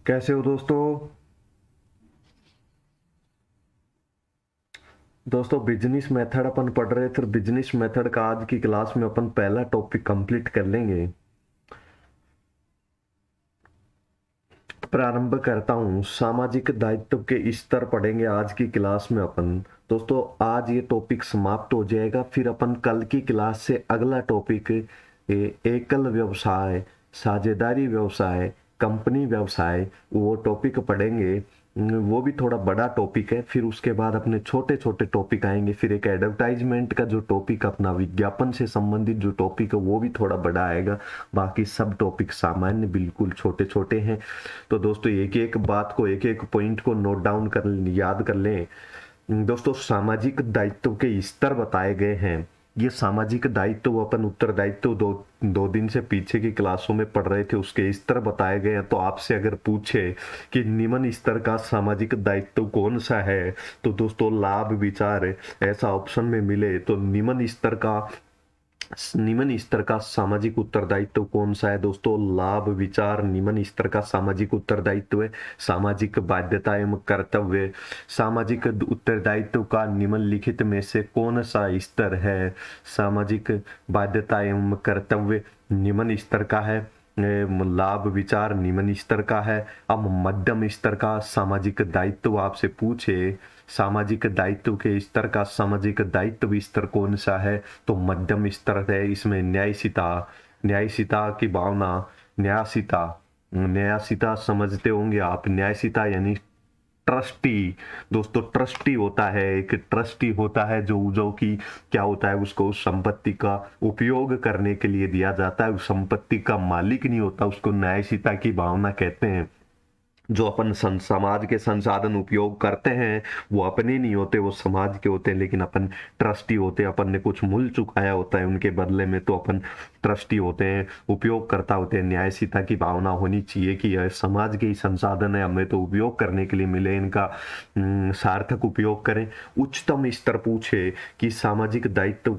कैसे हो दोस्तों। बिजनेस मेथड अपन पढ़ रहे थे। बिजनेस मेथड का आज की क्लास में अपन पहला टॉपिक कंप्लीट कर लेंगे। प्रारंभ करता हूँ। सामाजिक दायित्व के स्तर पढ़ेंगे आज की क्लास में अपन। दोस्तों आज ये टॉपिक समाप्त हो जाएगा, फिर अपन कल की क्लास से अगला टॉपिक एकल व्यवसाय, साझेदारी व्यवसाय, कंपनी व्यवसाय, वो टॉपिक पढ़ेंगे। वो भी थोड़ा बड़ा टॉपिक है। फिर उसके बाद अपने छोटे छोटे टॉपिक आएंगे। फिर एक एडवर्टाइजमेंट का जो टॉपिक, अपना विज्ञापन से संबंधित जो टॉपिक है वो भी थोड़ा बड़ा आएगा। बाकी सब टॉपिक सामान्य बिल्कुल छोटे छोटे हैं। तो दोस्तों एक एक बात को, एक एक पॉइंट को नोट डाउन कर, याद कर लें। दोस्तों सामाजिक दायित्व के स्तर बताए गए हैं। ये सामाजिक दायित्व अपन उत्तरदायित्व दो दो दिन से पीछे की क्लासों में पढ़ रहे थे, उसके स्तर बताए गए हैं। तो आपसे अगर पूछे कि निम्न स्तर का सामाजिक दायित्व कौन सा है, तो दोस्तों लाभ विचार ऐसा ऑप्शन में मिले तो निम्न स्तर का सामाजिक उत्तरदायित्व कौन सा है दोस्तों? लाभ विचार निम्न स्तर का सामाजिक उत्तरदायित्व है। सामाजिक बाध्यता एवं कर्तव्य, सामाजिक उत्तरदायित्व का निम्नलिखित में से कौन सा स्तर है? सामाजिक बाध्यता एवं कर्तव्य निम्न स्तर का है। लाभ विचार निम्न स्तर का है। अब मध्यम स्तर का सामाजिक दायित्व आपसे पूछे, सामाजिक दायित्व के स्तर का सामाजिक दायित्व स्तर कौन सा है, तो मध्यम स्तर है। इसमें न्यायशीता, न्यायशीता की भावना, न्यायशीता, न्यायशीता समझते होंगे आप। न्यायशीता यानी ट्रस्टी। दोस्तों ट्रस्टी होता है, एक ट्रस्टी होता है जो कि क्या होता है, उसको उस संपत्ति का उपयोग करने के लिए दिया जाता है। उस संपत्ति का मालिक नहीं होता, उसको न्यायशीता की भावना कहते हैं। जो अपन समाज के संसाधन उपयोग करते हैं वो अपने नहीं होते, वो समाज के होते हैं। लेकिन अपन ट्रस्टी होते हैं, अपन ने कुछ मूल्य चुकाया होता है उनके बदले में, तो अपन ट्रस्टी होते हैं, उपयोगकर्ता होते हैं। न्यायशीता की भावना होनी चाहिए कि यह समाज के ही संसाधन है, हमें तो उपयोग करने के लिए मिले, इनका सार्थक उपयोग करें। उच्चतम स्तर पूछे कि सामाजिक दायित्व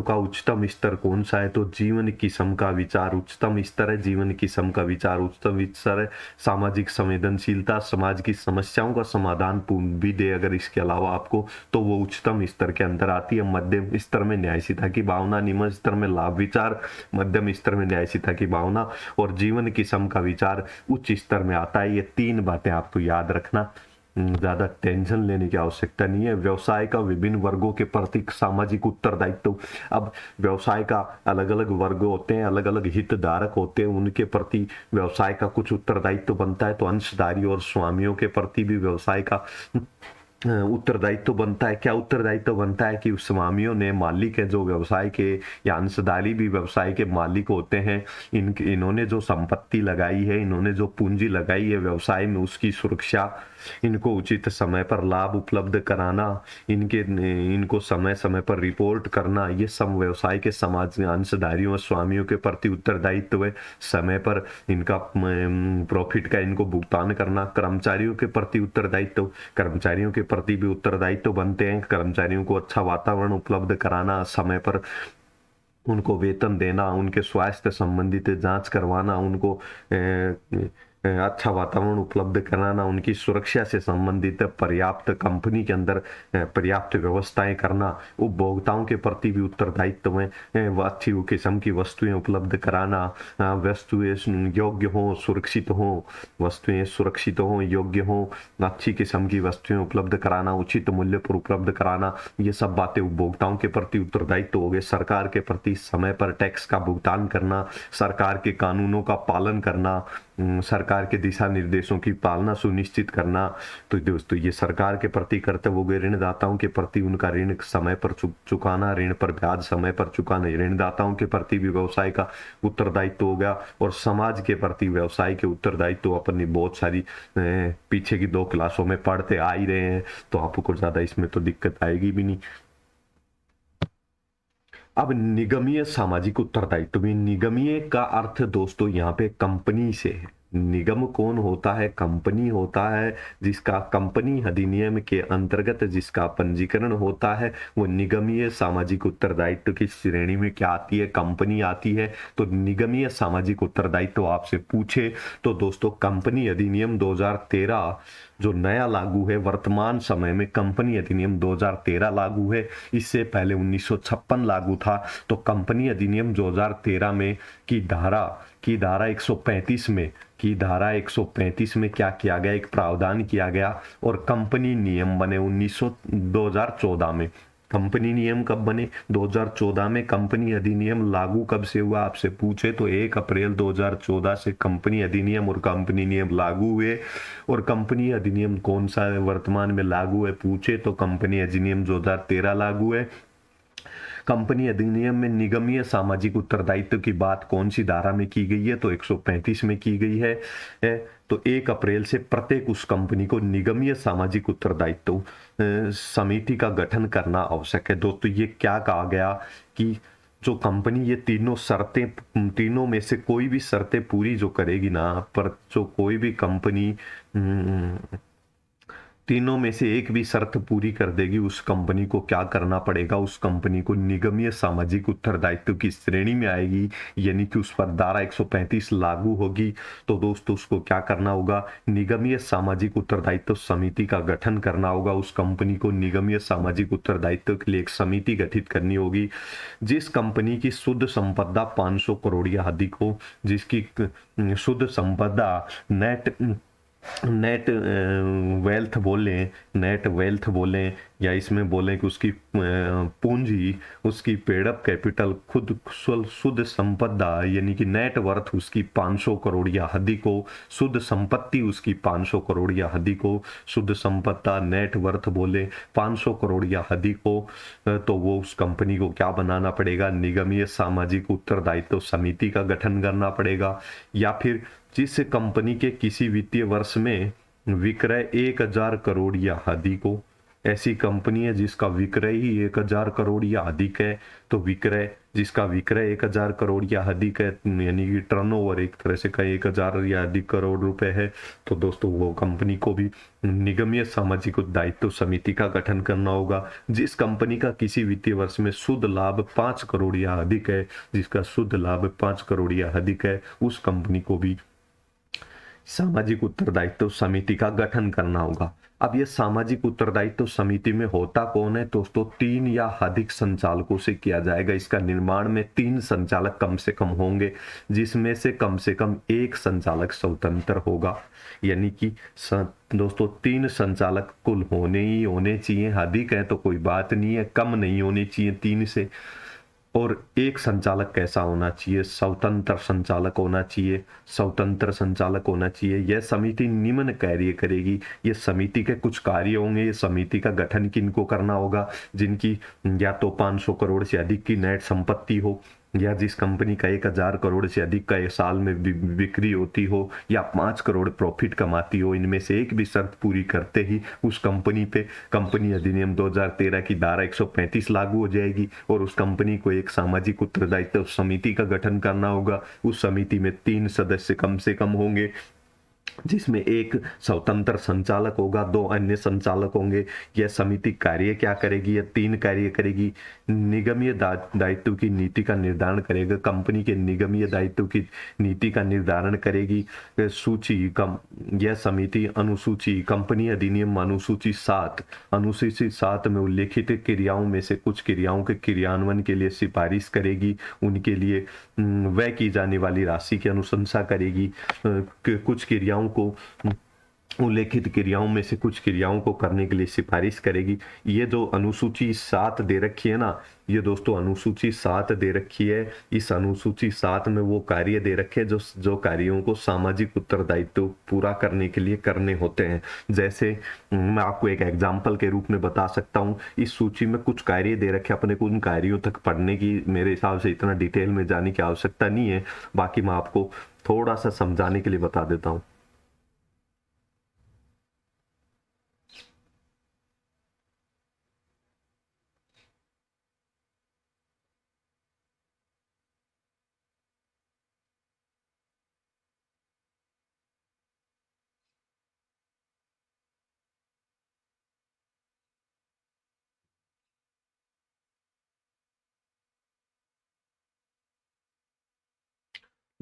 का उच्चतम स्तर कौन सा है, तो जीवन किस्म का विचार उच्चतम स्तर है। जीवन किस्म का विचार उच्चतम स्तर है। सामाजिक संवेदनशीलता, समाज की समस्याओं का समाधान भी दे अगर इसके अलावा आपको, तो वो उच्चतम स्तर के अंदर आती है। मध्यम स्तर में न्यायशीता की भावना, निम्न स्तर में लाभ विचार, मध्यम स्तर में न्यायशीता की भावना, और जीवन किस्म का विचार उच्च स्तर में आता है। ये तीन बातें आपको याद रखना, ज्यादा टेंशन लेने की आवश्यकता नहीं है। व्यवसाय का विभिन्न वर्गों के प्रति सामाजिक उत्तरदायित्व। अब व्यवसाय का अलग अलग वर्ग होते हैं, अलग अलग हितधारक होते हैं, उनके प्रति व्यवसाय का कुछ उत्तरदायित्व बनता है। तो अंशधारी और स्वामियों के प्रति भी व्यवसाय का उत्तरदायित्व बनता है। क्या उत्तरदायित्व बनता है कि स्वामियों ने, मालिक है जो व्यवसाय के, या अंशधारी भी व्यवसाय के मालिक होते हैं, इन्होंने जो संपत्ति लगाई है, इन्होंने जो पूंजी लगाई है व्यवसाय में, उसकी सुरक्षा, इनको उचित समय पर लाभ उपलब्ध कराना, इनको समय समय पर रिपोर्ट करना, ये सब व्यवसाय के समाज अंशधारियों और स्वामियों के प्रति उत्तरदायित्व है। समय पर इनका प्रॉफिट का इनको भुगतान करना। कर्मचारियों के प्रति उत्तरदायित्व, कर्मचारियों के प्रति भी उत्तरदायित्व बनते हैं। कर्मचारियों को अच्छा वातावरण उपलब्ध कराना, समय पर उनको वेतन देना, उनके स्वास्थ्य संबंधित जांच करवाना, उनको अच्छा वातावरण उपलब्ध कराना, उनकी सुरक्षा से संबंधित पर्याप्त कंपनी के अंदर पर्याप्त व्यवस्थाएं करना। उपभोक्ताओं के प्रति भी उत्तरदायित्व में अच्छी किस्म की वस्तुएं उपलब्ध कराना, वस्तुएं योग्य हो, सुरक्षित हो, वस्तुएं सुरक्षित हो, योग्य हो, अच्छी किस्म की वस्तुएं उपलब्ध कराना, उचित मूल्य पर उपलब्ध कराना। ये सब बातें उपभोक्ताओं के प्रति उत्तरदायित्व हो गए। सरकार के प्रति समय पर टैक्स का भुगतान करना, सरकार के कानूनों का पालन करना, सरकार के दिशा निर्देशों की पालना सुनिश्चित करना। तो दोस्तों ये सरकार के प्रति कर्तव्य हो गए। ऋणदाताओं के प्रति उनका ऋण समय पर चुकाना, ऋण पर ब्याज समय पर चुकाना, ऋणदाताओं के प्रति भी व्यवसाय का उत्तरदायित्व हो गया। और समाज के प्रति व्यवसाय के उत्तरदायित्व अपनी बहुत सारी पीछे की दो क्लासों में पढ़ते आ ही रहे हैं, तो आपको ज्यादा इसमें तो दिक्कत आएगी भी नहीं। अब निगमीय सामाजिक उत्तरदायित्व में, निगमीय का अर्थ दोस्तों यहाँ पे कंपनी से है। निगम कौन होता है? कंपनी होता है, जिसका कंपनी अधिनियम के अंतर्गत जिसका पंजीकरण होता है वो निगमीय सामाजिक उत्तरदायित्व की श्रेणी में क्या आती है? कंपनी आती है। तो निगमीय सामाजिक उत्तरदायित्व आपसे पूछे तो दोस्तों कंपनी अधिनियम 2013 जो नया लागू है, वर्तमान समय में कंपनी अधिनियम 2013 लागू है। इससे पहले 1956 लागू था। तो कंपनी अधिनियम 2013 में की धारा 135 में क्या किया गया? एक प्रावधान किया गया और कंपनी नियम बने 2014 में। कंपनी नियम कब बने? 2014 में। कंपनी अधिनियम लागू कब से हुआ आपसे पूछे तो 1 अप्रैल 2014 से कंपनी अधिनियम और कंपनी नियम लागू हुए। और कंपनी अधिनियम कौन सा वर्तमान में लागू है पूछे तो कंपनी अधिनियम 2013 लागू है। कंपनी अधिनियम में निगमीय सामाजिक उत्तरदायित्व की बात कौन सी धारा में की गई है? तो 135 में की गई है। तो 1 अप्रैल से प्रत्येक उस कंपनी को निगमीय सामाजिक उत्तरदायित्व समिति का गठन करना आवश्यक है। दोस्तों ये क्या कहा गया कि जो कंपनी ये तीनों में से कोई भी शर्तें पूरी जो करेगी ना, पर जो कोई भी कंपनी तीनों में से एक भी शर्त पूरी कर देगी, उस कंपनी को क्या करना पड़ेगा? उस कंपनी को निगमीय सामाजिक उत्तरदायित्व की श्रेणी में आएगी, यानी कि उस पर धारा 135 लागू होगी। तो दोस्तों उसको क्या करना होगा? निगमीय सामाजिक उत्तरदायित्व समिति का गठन करना होगा। उस कंपनी को निगमीय सामाजिक उत्तरदायित्व के लिए एक समिति गठित करनी होगी। जिस कंपनी की शुद्ध संपदा 500 करोड़ या अधिक हो, जिसकी शुद्ध संपदा नेट वेल्थ बोलें या इसमें बोलें कि उसकी पूंजी, उसकी पेड अप कैपिटल, खुद शुद्ध संपदा यानी कि नेट वर्थ उसकी 500 करोड़ या अधिक हो, शुद्ध संपत्ति उसकी 500 करोड़ या अधिक हो, शुद्ध संपदा नेट वर्थ बोले 500 करोड़ या अधिक हो, तो वो उस कंपनी को क्या बनाना पड़ेगा? निगमीय सामाजिक उत्तरदायित्व समिति का गठन करना पड़ेगा। या फिर जिस कंपनी के किसी वित्तीय वर्ष में विक्रय 1000 करोड़ या अधिक हो, ऐसी कंपनी है जिसका विक्रय ही 1000 करोड़ या अधिक है, तो जिसका विक्रय 1000 करोड़ या अधिक है, यानी कि टर्नओवर एक तरह से का 1000 या अधिक करोड़ रुपए है, तो दोस्तों वो कंपनी को भी निगमीय सामाजिक दायित्व समिति का गठन करना होगा। जिस कंपनी का किसी वित्तीय वर्ष में शुद्ध लाभ 5 करोड़ या अधिक है, जिसका शुद्ध लाभ 5 करोड़ या अधिक है, उस कंपनी को भी सामाजिक उत्तरदायित्व समिति का गठन करना होगा। अब ये सामाजिक उत्तरदायित्व समिति में होता कौन है दोस्तों? 3 या अधिक संचालकों से किया जाएगा। इसका निर्माण में 3 संचालक कम से कम होंगे, जिसमें से कम एक संचालक स्वतंत्र होगा। यानी कि दोस्तों 3 संचालक कुल होने चाहिए। अधिक है तो कोई बात नहीं है, कम नहीं होने चाहिए 3 से। और एक संचालक कैसा होना चाहिए? स्वतंत्र संचालक होना चाहिए। यह समिति निम्न कार्य करेगी। ये समिति के कुछ कार्य होंगे। ये समिति का गठन किनको करना होगा? जिनकी या तो 500 करोड़ से अधिक की नेट संपत्ति हो, या जिस कंपनी का 1000 करोड़ से अधिक का साल में बिक्री होती हो, या 5 करोड़ प्रॉफिट कमाती हो, इनमें से एक भी शर्त पूरी करते ही उस कंपनी पे कंपनी अधिनियम 2013 की धारा 135 लागू हो जाएगी और उस कंपनी को एक सामाजिक उत्तरदायित्व समिति का गठन करना होगा। उस समिति में 3 सदस्य कम से कम होंगे, जिसमें एक स्वतंत्र संचालक होगा, 2 अन्य संचालक होंगे। यह समिति कार्य क्या करेगी? यह 3 कार्य करेगी। निगमीय दायित्व की नीति का निर्धारण करेगा। कंपनी के निगमीय दायित्व की नीति का निर्धारण करेगी। यह समिति अनुसूची कंपनी अधिनियम अनुसूची 7 में उल्लेखित क्रियाओं में से कुछ क्रियाओं के क्रियान्वयन के लिए सिफारिश करेगी। उनके लिए व्यय की जाने वाली राशि की अनुशंसा करेगी। कुछ क्रियाओं को उल्लेखित क्रियाओं में से कुछ क्रियाओं को करने के लिए सिफारिश करेगी। ये जो अनुसूची 7 दे रखी है ना, ये दोस्तों अनुसूची 7 दे रखी है। इस अनुसूची 7 में वो कार्य दे रखे हैं जो कार्यों को सामाजिक उत्तरदायित्व पूरा करने के लिए करने होते हैं। जैसे मैं आपको एक एग्जाम्पल के रूप में बता सकता हूँ। इस सूची में कुछ कार्य दे रखे, अपने को उन कार्यों तक पढ़ने की मेरे हिसाब से इतना डिटेल में जाने की आवश्यकता नहीं है। बाकी मैं आपको थोड़ा सा समझाने के लिए बता देता हूँ।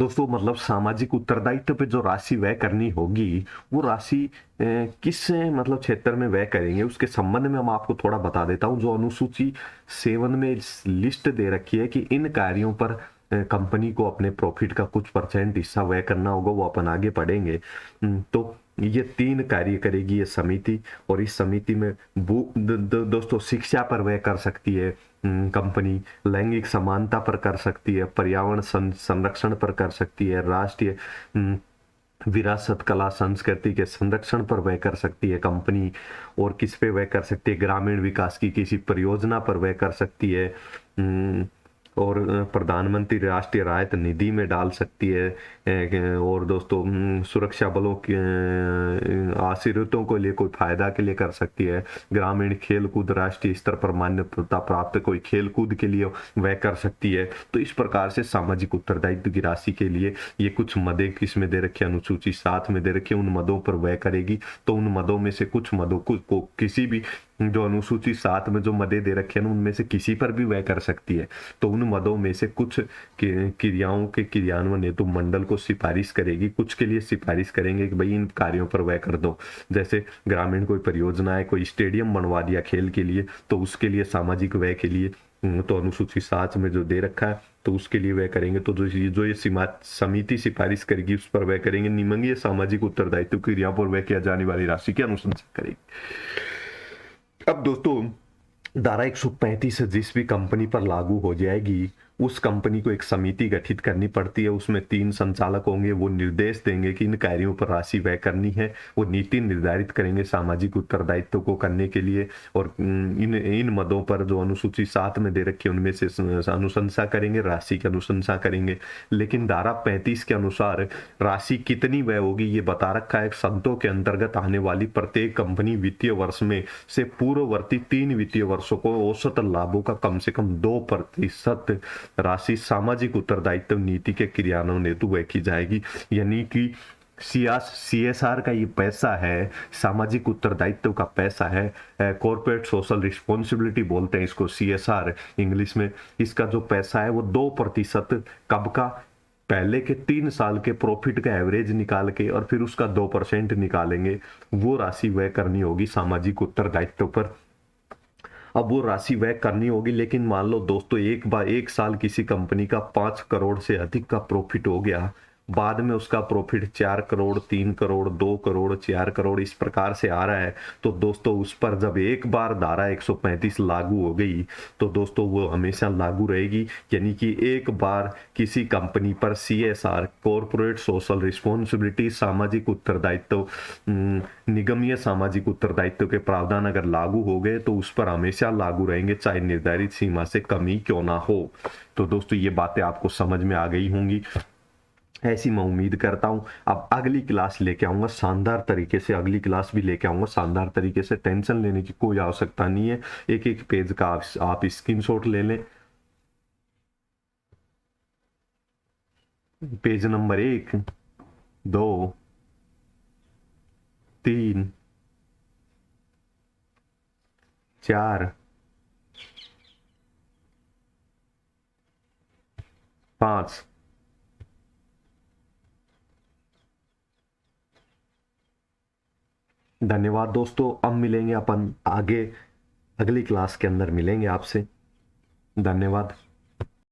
दोस्तों मतलब सामाजिक उत्तरदायित्व पे जो राशि व्यय करनी होगी, वो राशि किस मतलब क्षेत्र में व्यय करेंगे उसके संबंध में हम आपको थोड़ा बता देता हूँ। जो अनुसूची 7 में लिस्ट दे रखी है कि इन कार्यों पर कंपनी को अपने प्रॉफिट का कुछ परसेंट हिस्सा व्यय करना होगा, वो अपन आगे पढ़ेंगे। तो ये 3 कार्य करेगी ये समिति, और इस समिति में दोस्तों शिक्षा पर व्यय कर सकती है कंपनी, लैंगिक समानता पर कर सकती है, पर्यावरण संरक्षण पर कर सकती है, राष्ट्रीय विरासत कला संस्कृति के संरक्षण पर व्यय कर सकती है कंपनी, और किस पे व्यय कर सकती है, ग्रामीण विकास की किसी परियोजना पर व्यय कर सकती है, और प्रधानमंत्री राष्ट्रीय राहत निधि में डाल सकती है, और दोस्तों सुरक्षा बलों के आश्रितों को लिए कोई फायदा के लिए कर सकती है, ग्रामीण खेल कूद राष्ट्रीय स्तर पर मान्यता प्राप्त कोई खेल कूद के लिए व्यय कर सकती है। तो इस प्रकार से सामाजिक उत्तरदायित्व की राशि के लिए ये कुछ मदे किसमें दे रखे, अनुसूची 7 में दे रखे, उन मदों पर व्यय करेगी। तो उन मदों में से कुछ मदों को किसी भी जो अनुसूची 7 में जो मदे दे रखे हैं उनमें से किसी पर भी व्यय कर सकती है। तो उन मदों में से कुछ क्रियाओं के क्रियान्वयन हेतु मंडल को सिफारिश करेगी, कुछ के लिए सिफारिश करेंगे कि भाई इन कार्यों पर व्यय कर दो। जैसे ग्रामीण कोई परियोजना है, कोई स्टेडियम बनवा दिया खेल के लिए, तो उसके लिए सामाजिक व्यय के लिए तो अनुसूची 7 में जो दे रखा है तो उसके लिए व्यय करेंगे। तो जो ये समिति सिफारिश करेगी उस पर व्यय करेंगे। निम्नलिखित सामाजिक उत्तरदायित्व क्रिया पर व्यय किया जाने वाली राशि की अनुशंसा करेगी। अब दोस्तों धारा 135 जिस भी कंपनी पर लागू हो जाएगी, उस कंपनी को एक समिति गठित करनी पड़ती है। उसमें 3 संचालक होंगे, वो निर्देश देंगे कि इन कार्यों पर राशि व्यय करनी है, वो नीति निर्धारित करेंगे सामाजिक उत्तरदायित्व को करने के लिए, और इन मदों पर जो अनुसूची 7 में दे रखी है उनमें से अनुशंसा करेंगे, राशि की अनुशंसा करेंगे। लेकिन धारा 35 के अनुसार राशि कितनी व्यय होगी ये बता रखा है। संतों के अंतर्गत आने वाली प्रत्येक कंपनी वित्तीय वर्ष में से पूर्ववर्ती 3 वित्तीय वर्षों को औसत लाभों का कम से कम 2% राशि सामाजिक उत्तरदायित्व नीति के क्रियान्वयन हेतु व्यय की जाएगी। यानी कि CSR का ये पैसा है, सामाजिक उत्तरदायित्व का पैसा है, कॉर्पोरेट सोशल रिस्पॉन्सिबिलिटी बोलते हैं इसको, CSR इंग्लिश में। इसका जो पैसा है वो 2% कब का, पहले के 3 साल के प्रॉफिट का एवरेज निकाल के और फिर उसका 2% निकालेंगे, वो राशि व्यय करनी होगी सामाजिक उत्तरदायित्व पर। अब वो राशि व्यय करनी होगी, लेकिन मान लो दोस्तों एक साल किसी कंपनी का 5 करोड़ से अधिक का प्रॉफिट हो गया, बाद में उसका प्रॉफिट 4 करोड़, 3 करोड़, 2 करोड़, 4 करोड़ इस प्रकार से आ रहा है, तो दोस्तों उस पर जब एक बार धारा 135 लागू हो गई तो दोस्तों वो हमेशा लागू रहेगी। यानी कि एक बार किसी कंपनी पर CSR कॉर्पोरेट सोशल रिस्पॉन्सिबिलिटी सामाजिक उत्तरदायित्व निगमीय सामाजिक उत्तरदायित्व के प्रावधान अगर लागू हो गए तो उस पर हमेशा लागू रहेंगे, चाहे निर्धारित सीमा से कमी क्यों ना हो। तो दोस्तों ये बातें आपको समझ में आ गई होंगी, ऐसी मैं उम्मीद करता हूं। अब अगली क्लास लेके आऊंगा शानदार तरीके से, अगली क्लास भी लेके आऊंगा शानदार तरीके से, टेंशन लेने की कोई आवश्यकता नहीं है। एक एक पेज का आप स्क्रीनशॉट ले लें। Page number 1, 2, 3, 4, 5। धन्यवाद दोस्तों। अब मिलेंगे अपन आगे, अगली क्लास के अंदर मिलेंगे आपसे। धन्यवाद।